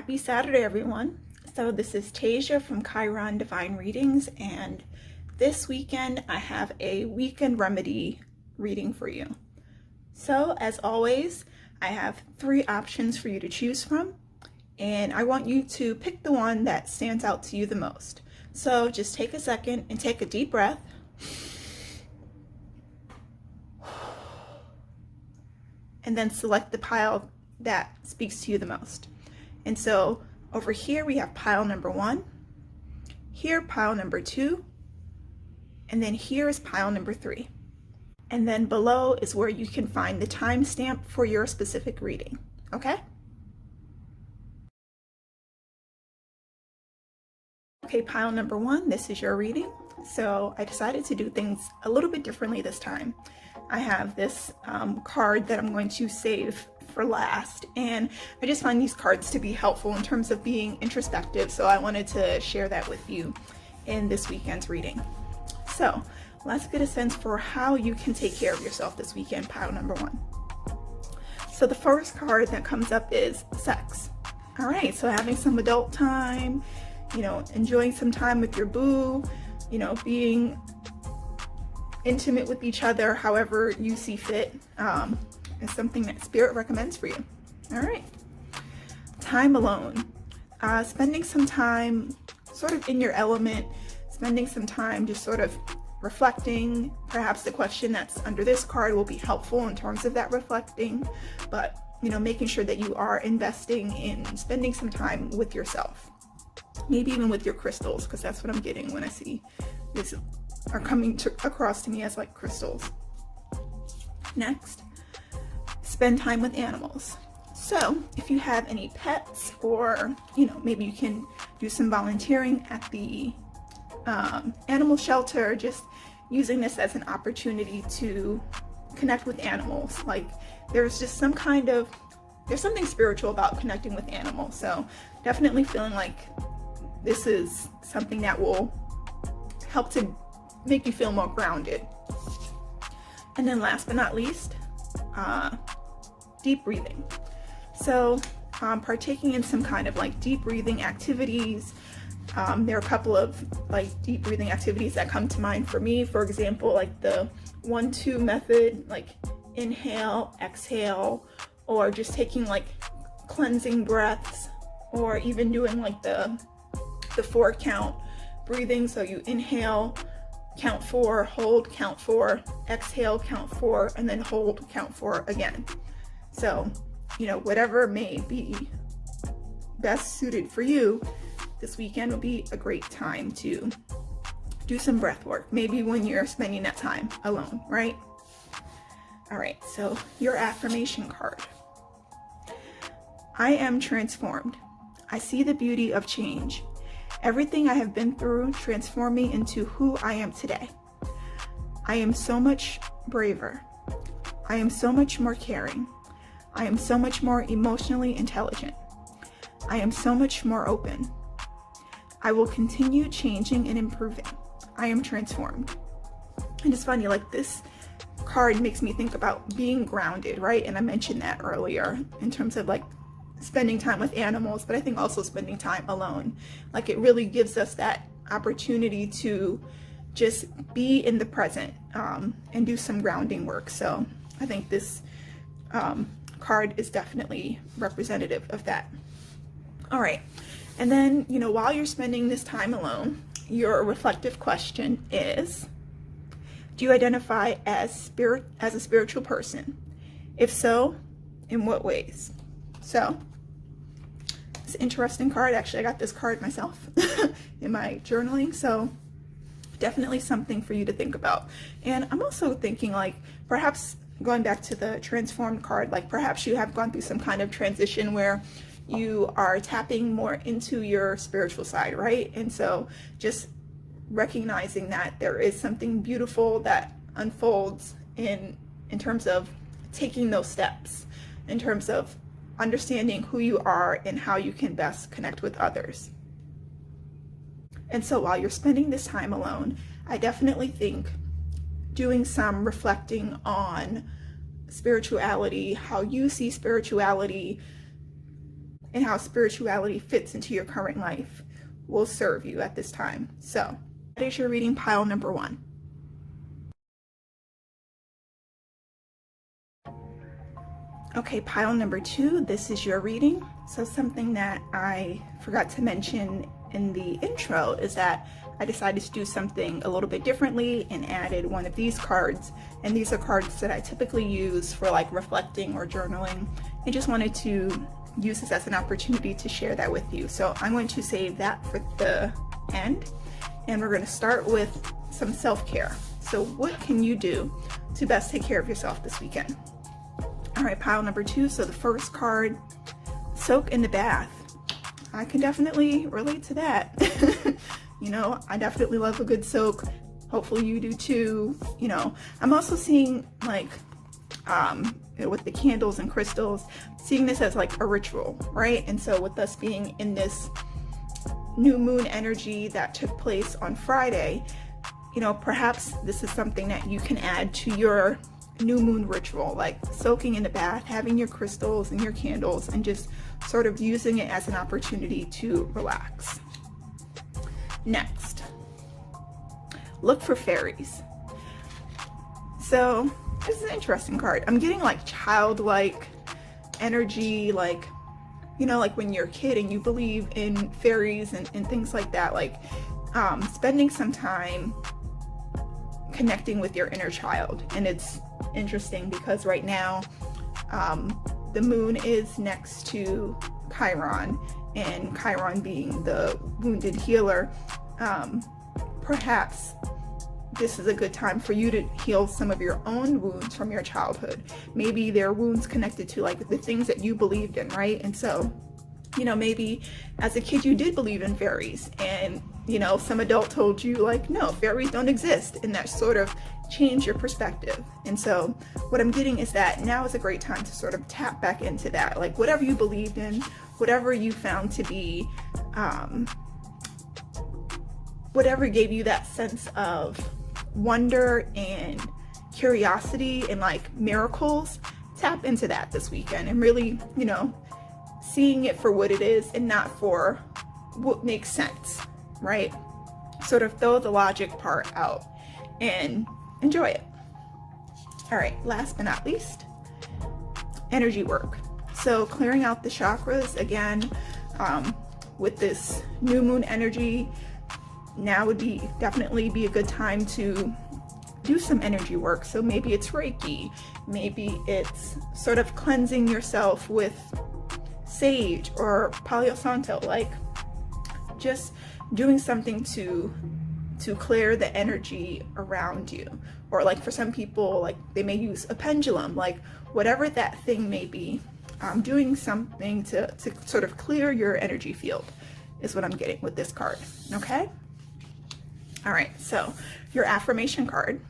Happy Saturday, everyone. So this is Tasia from Chiron Divine Readings, and this weekend I have a weekend remedy reading for you. So as always, I have 3 options for you to choose from, and I want you to pick the one that stands out to you the most. So just take a second and take a deep breath. And then select the pile that speaks to you the most. And so over here we have pile number 1, here pile number 2, and then here is pile number 3. And then below is where you can find the timestamp for your specific reading, okay? Okay, pile number 1, this is your reading. So I decided to do things a little bit differently this time. I have this card that I'm going to save for last, and I just find these cards to be helpful in terms of being introspective, so I wanted to share that with you in this weekend's reading. So let's get a sense for how you can take care of yourself this weekend, pile number 1. So the first card that comes up is sex. All right, so having some adult time, enjoying some time with your boo, being intimate with each other however you see fit, is something that Spirit recommends for you. All right. Time alone. Spending some time sort of in your element, spending some time just sort of reflecting. Perhaps the question that's under this card will be helpful in terms of that reflecting, but making sure that you are investing in spending some time with yourself. Maybe even with your crystals, because that's what I'm getting when I see this are coming across to me as like crystals. Next, spend time with animals. So if you have any pets, or maybe you can do some volunteering at the animal shelter, just using this as an opportunity to connect with animals. Like there's something spiritual about connecting with animals. So definitely feeling like this is something that will help to make you feel more grounded. And then last but not least, deep breathing. So partaking in some kind of like deep breathing activities. There are a couple of like deep breathing activities that come to mind for me. For example, like the 1-2 method, like inhale, exhale, or just taking like cleansing breaths, or even doing like the 4 count breathing. So you inhale, count 4, hold, count 4, exhale, count 4, and then hold, count 4 again. So, whatever may be best suited for you, this weekend will be a great time to do some breath work, maybe when you're spending that time alone, right? All right, so your affirmation card. I am transformed. I see the beauty of change. Everything I have been through transformed me into who I am today. I am so much braver. I am so much more caring. I am so much more emotionally intelligent. I am so much more open. I will continue changing and improving. I am transformed. And it's funny, like this card makes me think about being grounded, right? And I mentioned that earlier in terms of like spending time with animals, but I think also spending time alone. Like it really gives us that opportunity to just be in the present and do some grounding work. So I think this card is definitely representative of that. All right. And then, while you're spending this time alone, your reflective question is, do you identify as a spiritual person? If so, in what ways? So it's an interesting card. Actually, I got this card myself in my journaling. So definitely something for you to think about. And I'm also thinking like perhaps going back to the transformed card, like perhaps you have gone through some kind of transition where you are tapping more into your spiritual side, right? And so just recognizing that there is something beautiful that unfolds in terms of taking those steps, in terms of understanding who you are and how you can best connect with others. And so while you're spending this time alone, I definitely think doing some reflecting on spirituality, how you see spirituality, and how spirituality fits into your current life will serve you at this time. So that is your reading pile number 1. Okay, pile number 2, this is your reading. So something that I forgot to mention in the intro is that I decided to do something a little bit differently and added one of these cards. And these are cards that I typically use for like reflecting or journaling. I just wanted to use this as an opportunity to share that with you. So I'm going to save that for the end. And we're going to start with some self-care. So what can you do to best take care of yourself this weekend? All right, pile number 2. So the first card, soak in the bath. I can definitely relate to that. You know, I definitely love a good soak. Hopefully you do too. You know, I'm also seeing like, with the candles and crystals, seeing this as like a ritual, right? And so with us being in this new moon energy that took place on Friday, you know, perhaps this is something that you can add to your new moon ritual, like soaking in the bath, having your crystals and your candles, and just sort of using it as an opportunity to relax. Next, look for fairies. So this is an interesting card. I'm getting like childlike energy, like, you know, like when you're a kid and you believe in fairies and things like that, like spending some time connecting with your inner child. And it's interesting because right now the moon is next to Chiron, and Chiron being the wounded healer, perhaps this is a good time for you to heal some of your own wounds from your childhood. Maybe there are wounds connected to like the things that you believed in, right? And so, you know, maybe as a kid you did believe in fairies, and you know, some adult told you like, no, fairies don't exist, and that sort of changed your perspective. And so what I'm getting is that now is a great time to sort of tap back into that, like whatever you believed in, whatever you found to be, whatever gave you that sense of wonder and curiosity and like miracles, tap into that this weekend and really, you know, seeing it for what it is and not for what makes sense, right? Sort of throw the logic part out and enjoy it. All right, last but not least, energy work. So clearing out the chakras again, with this new moon energy, now would definitely be a good time to do some energy work. So maybe it's Reiki, maybe it's sort of cleansing yourself with sage or Palo Santo, like just doing something to clear the energy around you. Or like for some people, like they may use a pendulum, like whatever that thing may be, doing something to sort of clear your energy field is what I'm getting with this card, okay? All right, so your affirmation card.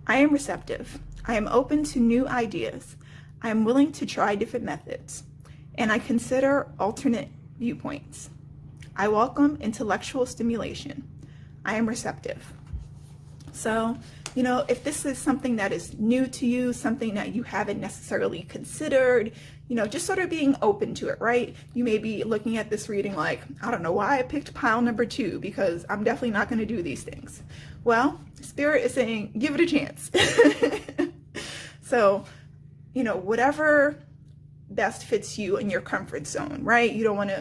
I am receptive. I am open to new ideas. I am willing to try different methods, and I consider alternate viewpoints. I welcome intellectual stimulation. I am receptive. So, you know, if this is something that is new to you, something that you haven't necessarily considered, you know, just sort of being open to it, right? You may be looking at this reading like, I don't know why I picked pile number 2, because I'm definitely not going to do these things. Well, Spirit is saying, give it a chance. So, you know, whatever best fits you in your comfort zone, right? You want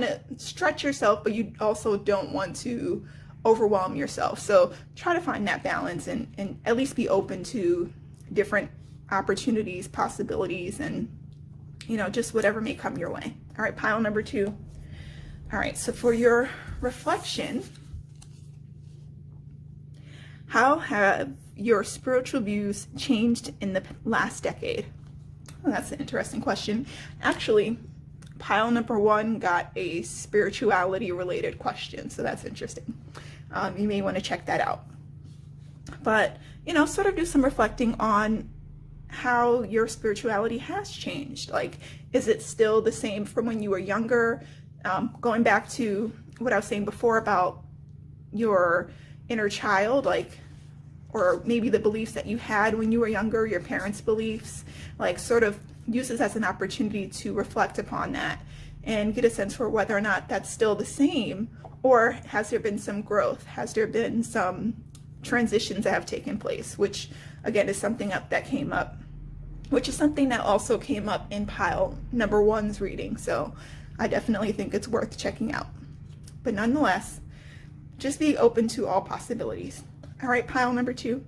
to stretch yourself, but you also don't want to overwhelm yourself. So try to find that balance and at least be open to different opportunities, possibilities, and, you know, just whatever may come your way. All right, pile number 2. All right, so for your reflection, how have your spiritual views changed in the last decade? Well, that's an interesting question. Actually, pile number 1 got a spirituality related question, so that's interesting. You may want to check that out. But, you know, sort of do some reflecting on how your spirituality has changed. Like, is it still the same from when you were younger? Going back to what I was saying before about your inner child, like, or maybe the beliefs that you had when you were younger, your parents' beliefs, like sort of use this as an opportunity to reflect upon that and get a sense for whether or not that's still the same, or has there been some growth? Has there been some transitions that have taken place, which again is something that came up, which is something that also came up in pile number 1's reading. So I definitely think it's worth checking out. But nonetheless, just be open to all possibilities. All right, pile number 2.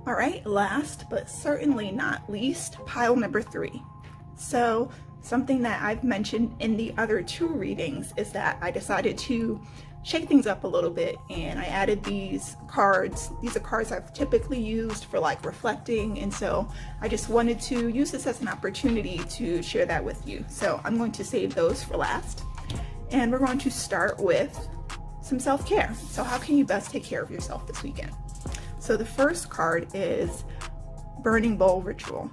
All right, last but certainly not least, pile number 3. So something that I've mentioned in the other 2 readings is that I decided to shake things up a little bit, and I added these cards. These are cards I've typically used for like reflecting, and so I just wanted to use this as an opportunity to share that with you. So I'm going to save those for last, and we're going to start with some self-care. So how can you best take care of yourself this weekend? So the first card is Burning Bowl Ritual.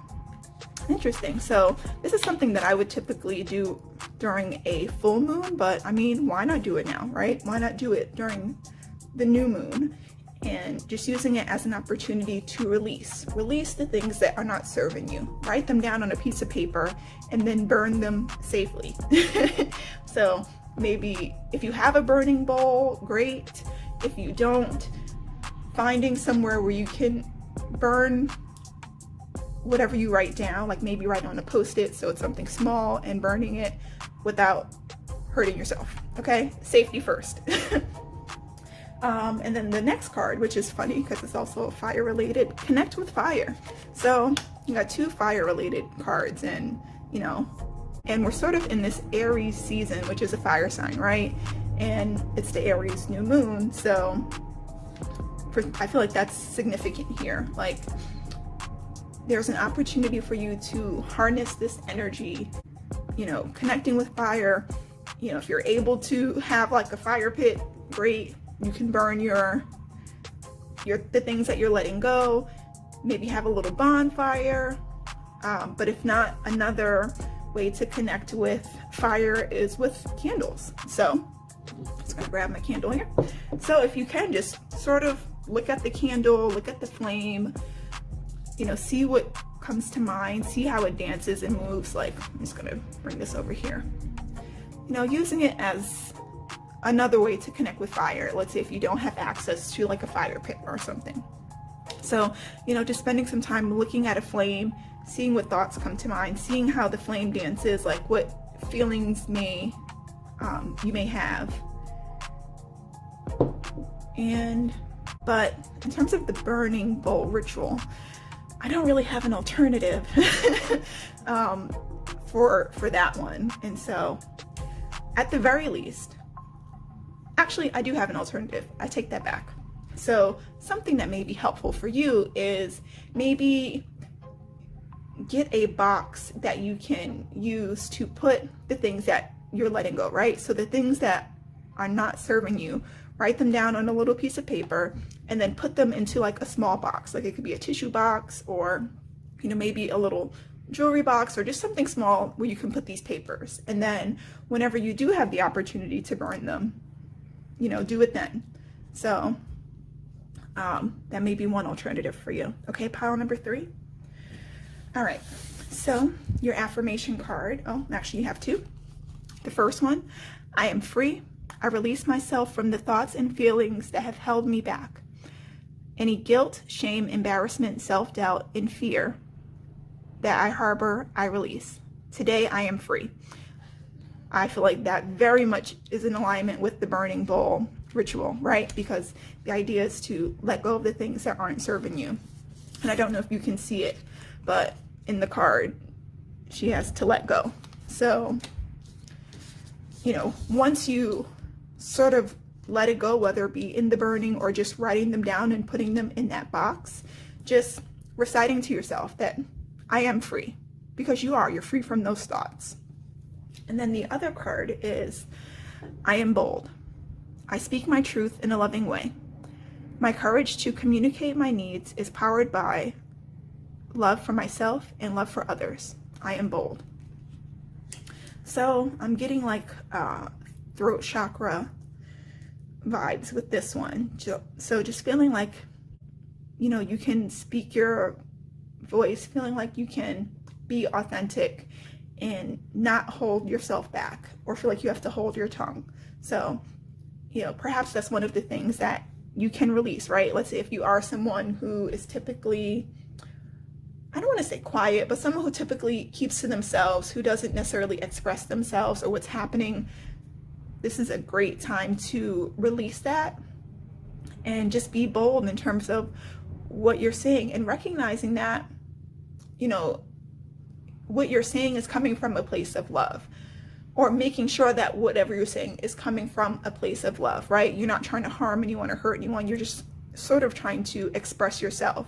Interesting. So this is something that I would typically do during a full moon, but I mean, why not do it now, right? Why not do it during the new moon? And just using it as an opportunity to release the things that are not serving you. Write them down on a piece of paper and then burn them safely. So maybe if you have a burning bowl, great. If you don't, finding somewhere where you can burn whatever you write down, like maybe write on a post-it so it's something small, and burning it without hurting yourself. Okay, safety first. And then the next card, which is funny because it's also fire related, Connect with Fire. So you got 2 fire related cards, and you know, and we're sort of in this Aries season, which is a fire sign, right? And it's the Aries new moon, so I feel like that's significant here. Like, there's an opportunity for you to harness this energy, you know, connecting with fire. You know, if you're able to have like a fire pit, great. You can burn the things that you're letting go, maybe have a little bonfire. But if not, another way to connect with fire is with candles. So I'm just gonna grab my candle here. So if you can, just sort of look at the candle, look at the flame, you know, see what comes to mind, see how it dances and moves. Like, I'm just gonna bring this over here. You know, using it as another way to connect with fire. Let's say if you don't have access to like a fire pit or something. So, you know, just spending some time looking at a flame, seeing what thoughts come to mind, seeing how the flame dances, like what feelings you may have. But in terms of the burning bowl ritual, I don't really have an alternative for that one. And so at the very least, actually, I do have an alternative. I take that back. So something that may be helpful for you is maybe get a box that you can use to put the things that you're letting go, right? So the things that are not serving you, write them down on a little piece of paper and then put them into like a small box. Like it could be a tissue box, or, you know, maybe a little jewelry box, or just something small where you can put these papers. And then whenever you do have the opportunity to burn them, you know, do it then. So that may be one alternative for you. Okay, pile number 3. All right, so your affirmation card. Oh, actually you have 2. The first one, I am free. I release myself from the thoughts and feelings that have held me back. Any guilt, shame, embarrassment, self-doubt, and fear that I harbor, I release. Today I am free. I feel like that very much is in alignment with the burning bowl ritual, right? Because the idea is to let go of the things that aren't serving you. And I don't know if you can see it, but in the card, she has to let go. So, you know, once you sort of let it go, whether it be in the burning or just writing them down and putting them in that box, just reciting to yourself that I am free, because you're free from those thoughts. And then the other card is, I am bold. I speak my truth in a loving way. My courage to communicate my needs is powered by love for myself and love for others. I am bold. So I'm getting like throat chakra vibes with this one. So just feeling like you can speak your voice, feeling like you can be authentic and not hold yourself back or feel like you have to hold your tongue. So, perhaps that's one of the things that you can release, right? Let's say if you are someone who is typically, I don't want to say quiet, but someone who typically keeps to themselves, who doesn't necessarily express themselves or what's happening, this is a great time to release that and just be bold in terms of what you're saying and recognizing that, what you're saying is coming from a place of love, or making sure that whatever you're saying is coming from a place of love, right? You're not trying to harm anyone or hurt anyone. You're just sort of trying to express yourself.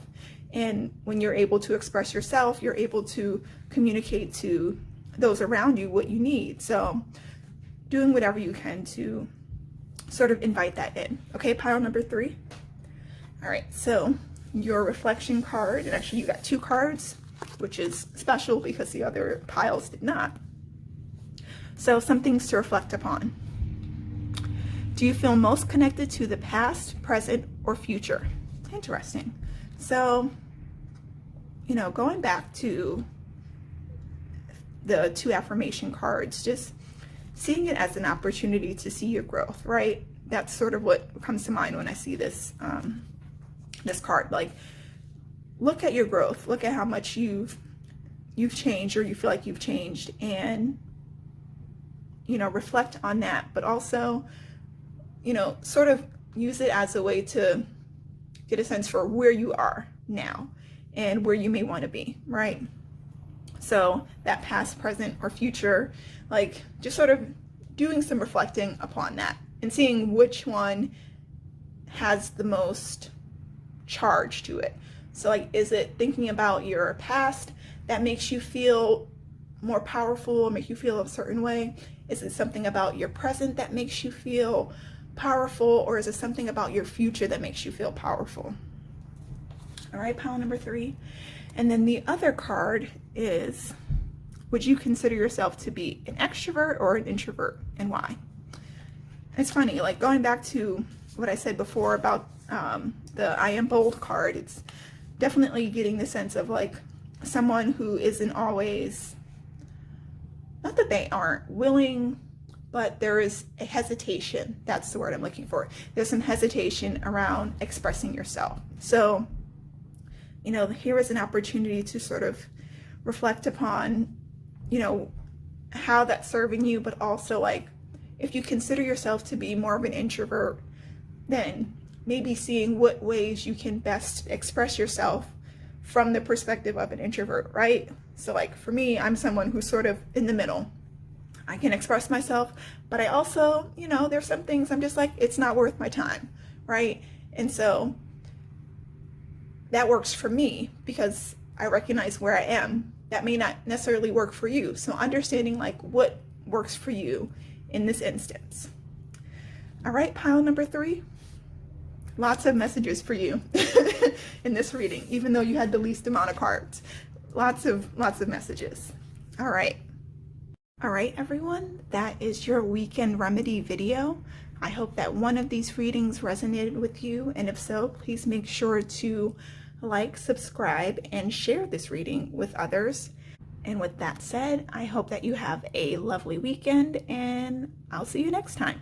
And when you're able to express yourself, you're able to communicate to those around you what you need. So doing whatever you can to sort of invite that in. Okay, pile number 3. All right, so your reflection card, and actually you got 2 cards, which is special because the other piles did not. So some things to reflect upon. Do you feel most connected to the past, present, or future? Interesting. So, going back to the 2 affirmation cards, just seeing it as an opportunity to see your growth, right? That's sort of what comes to mind when I see this, this card. Like, look at your growth. Look at how much you've changed, or you feel like you've changed, and reflect on that, but also, sort of use it as a way to get a sense for where you are now and where you may want to be, right? So that past, present, or future, like just sort of doing some reflecting upon that and seeing which one has the most charge to it. So like, is it thinking about your past that makes you feel more powerful or make you feel a certain way? Is it something about your present that makes you feel powerful, or is it something about your future that makes you feel powerful? All right, pile number 3. And then the other card is, would you consider yourself to be an extrovert or an introvert, and why? It's funny, like going back to what I said before about the I am bold card, it's definitely getting the sense of like someone who isn't always, not that they aren't willing, but there is a hesitation. That's the word I'm looking for. There's some hesitation around expressing yourself. So, here is an opportunity to sort of reflect upon, how that's serving you, but also like, if you consider yourself to be more of an introvert, then maybe seeing what ways you can best express yourself from the perspective of an introvert, right? So like for me, I'm someone who's sort of in the middle. I can express myself, but I also, there's some things I'm just like, it's not worth my time, right? And so that works for me because I recognize where I am. That may not necessarily work for you. So understanding like what works for you in this instance. All right, pile number 3. Lots of messages for you in this reading, even though you had the least amount of cards. Lots of messages. All right, everyone, that is your weekend remedy video. I hope that one of these readings resonated with you, and if so, please make sure to like, subscribe, and share this reading with others. And with that said, I hope that you have a lovely weekend, and I'll see you next time.